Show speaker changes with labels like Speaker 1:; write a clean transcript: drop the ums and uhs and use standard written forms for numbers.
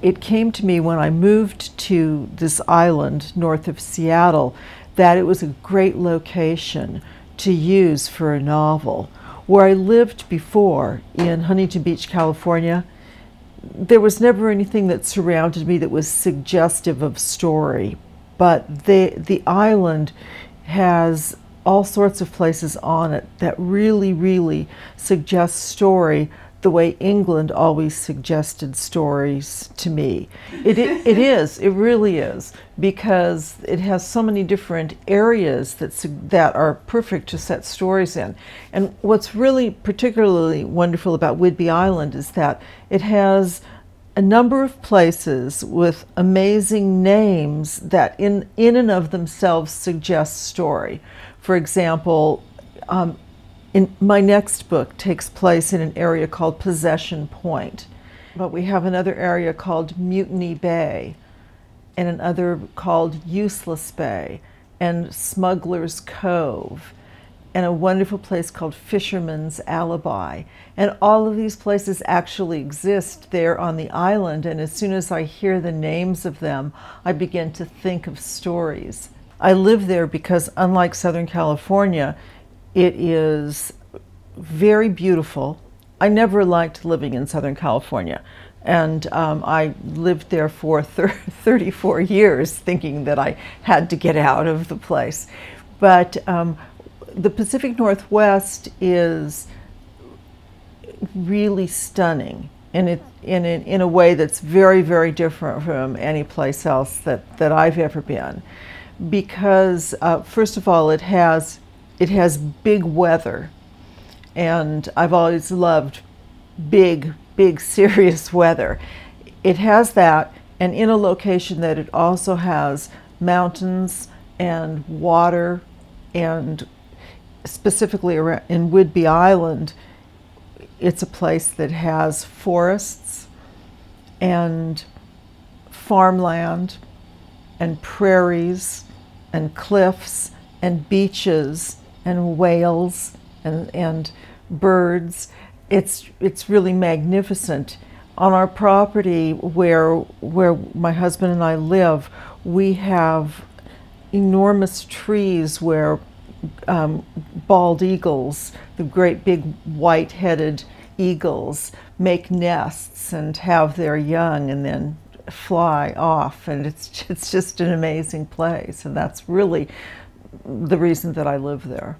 Speaker 1: it came to me when I moved to this island north of Seattle that it was a great location to use for a novel. Where I lived before, in Huntington Beach, California, there was never anything that surrounded me that was suggestive of story, but the island has all sorts of places on it that really, really suggest story the way England always suggested stories to me. It really is, because it has so many different areas that are perfect to set stories in. And what's really particularly wonderful about Whidbey Island is that it has a number of places with amazing names that in and of themselves suggest story. For example, in my next book takes place in an area called Possession Point, but we have another area called Mutiny Bay, and another called Useless Bay, and Smuggler's Cove, and a wonderful place called Fisherman's Alibi. And all of these places actually exist there on the island, and as soon as I hear the names of them, I begin to think of stories. I live there because, unlike Southern California, it is very beautiful. I never liked living in Southern California, and I lived there for 34 years thinking that I had to get out of the place. But the Pacific Northwest is really stunning in a way that's very, very different from any place else that I've ever been. Because first of all, it has big weather, and I've always loved big, serious weather. It has that, and in a location that it also has mountains and water, and specifically in Whidbey Island, it's a place that has forests and farmland and prairies and cliffs and beaches and whales and birds. It's really magnificent. On our property where my husband and I live, we have enormous trees where bald eagles, the great big white-headed eagles, make nests and have their young and then fly off, and it's just an amazing place, and that's really the reason that I live there.